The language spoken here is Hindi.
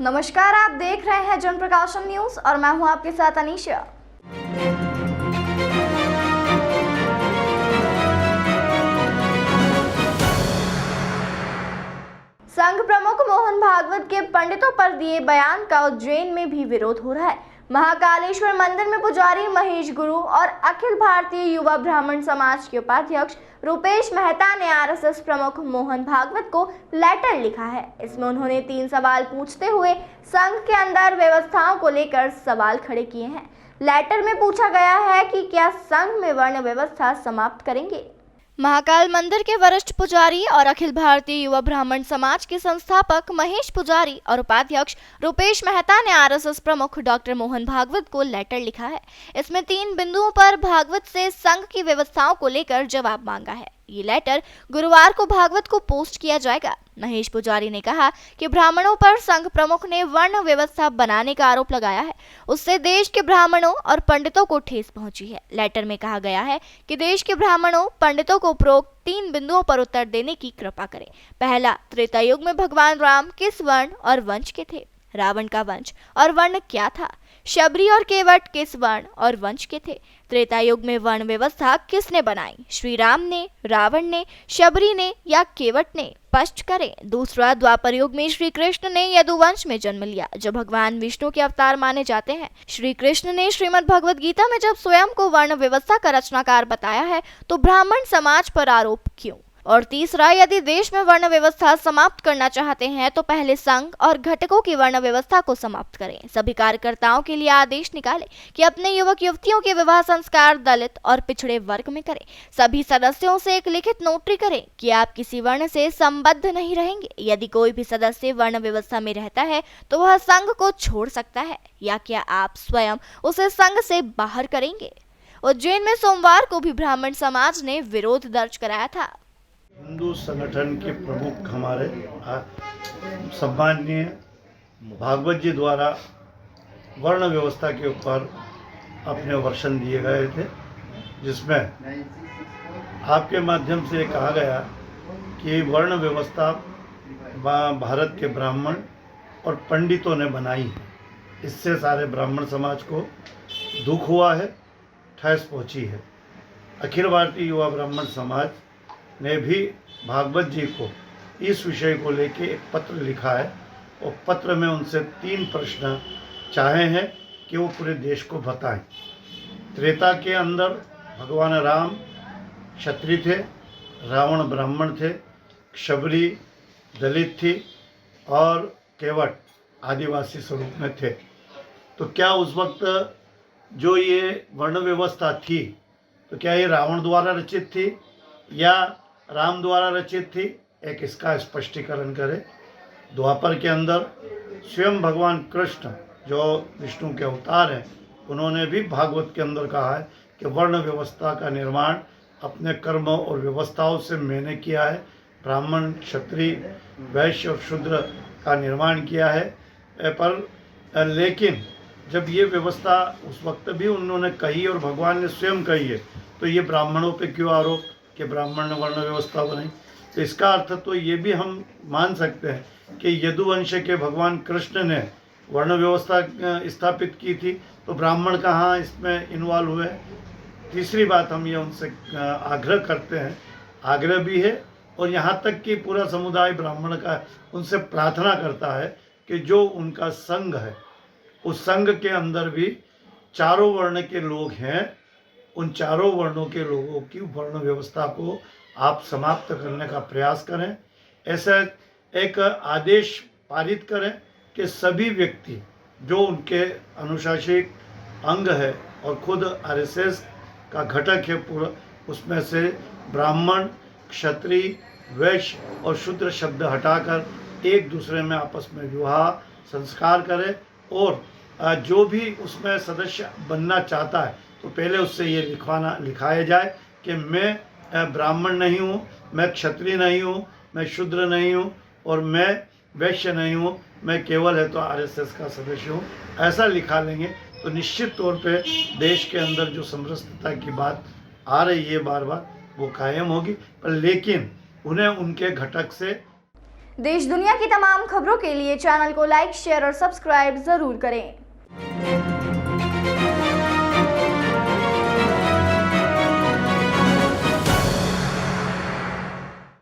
नमस्कार, आप देख रहे हैं जन प्रकाशन न्यूज और मैं हूं आपके साथ अनीशा। संघ प्रमुख मोहन भागवत के पंडितों पर दिए बयान का उज्जैन में भी विरोध हो रहा है। महाकालेश्वर मंदिर में पुजारी महेश गुरु और अखिल भारतीय युवा ब्राह्मण समाज के उपाध्यक्ष रुपेश मेहता ने आरएसएस प्रमुख मोहन भागवत को लेटर लिखा है। इसमें उन्होंने 3 सवाल पूछते हुए संघ के अंदर व्यवस्थाओं को लेकर सवाल खड़े किए हैं। लेटर में पूछा गया है कि क्या संघ में वर्ण व्यवस्था समाप्त करेंगे। महाकाल मंदिर के वरिष्ठ पुजारी और अखिल भारतीय युवा ब्राह्मण समाज के संस्थापक महेश पुजारी और उपाध्यक्ष रुपेश मेहता ने आरएसएस प्रमुख डॉक्टर मोहन भागवत को लेटर लिखा है। इसमें 3 बिंदुओं पर भागवत से संघ की व्यवस्थाओं को लेकर जवाब मांगा है। ये लेटर गुरुवार को भागवत को पोस्ट किया जाएगा। महेश पुजारी ने कहा कि ब्राह्मणों पर संघ प्रमुख ने वर्ण व्यवस्था बनाने का आरोप लगाया है। उससे देश के ब्राह्मणों और पंडितों को ठेस पहुंची है। लेटर में कहा गया है कि देश के ब्राह्मणों पंडितों को उपरोक्त 3 बिंदुओं पर उत्तर देने की कृपा करें। पहला, त्रेता युग में भगवान राम किस वर्ण और वंश के थे? रावण का वंश और वर्ण क्या था? शबरी और केवट किस वर्ण और वंश के थे? त्रेता युग में वर्ण व्यवस्था किसने बनाई? श्री राम ने, रावण ने, शबरी ने या केवट ने? स्पष्ट करें। दूसरा, द्वापर युग में श्री कृष्ण ने यदुवंश में जन्म लिया, जो भगवान विष्णु के अवतार माने जाते हैं। श्री कृष्ण ने श्रीमद् भगवद गीता में जब स्वयं को वर्ण व्यवस्था का रचनाकार बताया है, तो ब्राह्मण समाज पर आरोप क्यों? और तीसरा, यदि देश में वर्ण व्यवस्था समाप्त करना चाहते हैं तो पहले संघ और घटकों की वर्ण व्यवस्था को समाप्त करें। सभी कार्यकर्ताओं के लिए आदेश निकालें कि अपने युवक युवतियों के विवाह संस्कार दलित और पिछड़े वर्ग में करें। सभी सदस्यों से एक लिखित नोटरी करें कि आप किसी वर्ण से संबद्ध नहीं रहेंगे। यदि कोई भी सदस्य वर्ण व्यवस्था में रहता है तो वह संघ को छोड़ सकता है, या क्या आप स्वयं उसे संघ से बाहर करेंगे? उज्जैन में सोमवार को भी ब्राह्मण समाज ने विरोध दर्ज कराया था। हिंदू संगठन के प्रमुख हमारे सम्माननीय भागवत जी द्वारा वर्ण व्यवस्था के ऊपर अपने वर्षन दिए गए थे, जिसमें आपके माध्यम से कहा गया कि वर्ण व्यवस्था भारत के ब्राह्मण और पंडितों ने बनाई है। इससे सारे ब्राह्मण समाज को दुख हुआ है, ठेस पहुंची है। अखिल भारतीय युवा ब्राह्मण समाज ने भी भागवत जी को इस विषय को लेके एक पत्र लिखा है और पत्र में उनसे 3 प्रश्न चाहे हैं कि वो पूरे देश को बताएं। त्रेता के अंदर भगवान राम क्षत्रिय थे, रावण ब्राह्मण थे, शबरी दलित थी और केवट आदिवासी स्वरूप में थे। तो क्या उस वक्त जो ये वर्ण व्यवस्था थी, तो क्या ये रावण द्वारा रचित थी या राम द्वारा रचित थी? एक इसका स्पष्टीकरण करें। द्वापर के अंदर स्वयं भगवान कृष्ण जो विष्णु के अवतार हैं, उन्होंने भी भागवत के अंदर कहा है कि वर्ण व्यवस्था का निर्माण अपने कर्म और व्यवस्थाओं से मैंने किया है। ब्राह्मण, क्षत्रिय, वैश्य और शूद्र का निर्माण किया है। पर लेकिन जब ये व्यवस्था उस वक्त भी उन्होंने कही और भगवान ने स्वयं कही है, तो ये ब्राह्मणों पे क्यों आरोप कि ब्राह्मण ने वर्ण व्यवस्था बनाई? तो इसका अर्थ तो ये भी हम मान सकते हैं कि यदुवंश के भगवान कृष्ण ने वर्ण व्यवस्था स्थापित की थी, तो ब्राह्मण कहाँ इसमें इन्वॉल्व हुए? तीसरी बात, हम ये उनसे आग्रह करते हैं, आग्रह भी है और यहाँ तक कि पूरा समुदाय ब्राह्मण का उनसे प्रार्थना करता है कि जो उनका संघ है, उस संघ के अंदर भी चारों वर्ण के लोग हैं, उन चारों वर्णों के लोगों की वर्ण व्यवस्था को आप समाप्त करने का प्रयास करें। ऐसा एक आदेश पारित करें कि सभी व्यक्ति जो उनके अनुशासिक अंग है और खुद आरएसएस का घटक है पूरा, उसमें से ब्राह्मण, क्षत्रिय, वैश्य और शूद्र शब्द हटाकर एक दूसरे में आपस में विवाह संस्कार करें। और जो भी उसमें सदस्य बनना चाहता है तो पहले उससे ये लिखाया जाए कि मैं ब्राह्मण नहीं हूँ, मैं क्षत्रिय नहीं हूँ, मैं शूद्र नहीं हूँ और मैं वैश्य नहीं हूँ, मैं केवल है तो आरएसएस का सदस्य हूँ। ऐसा लिखा लेंगे तो निश्चित तौर पे देश के अंदर जो समरसता की बात आ रही है बार बार, वो कायम होगी। पर लेकिन उन्हें उनके घटक से देश दुनिया की तमाम खबरों के लिए चैनल को लाइक, शेयर और सब्सक्राइब जरूर करें।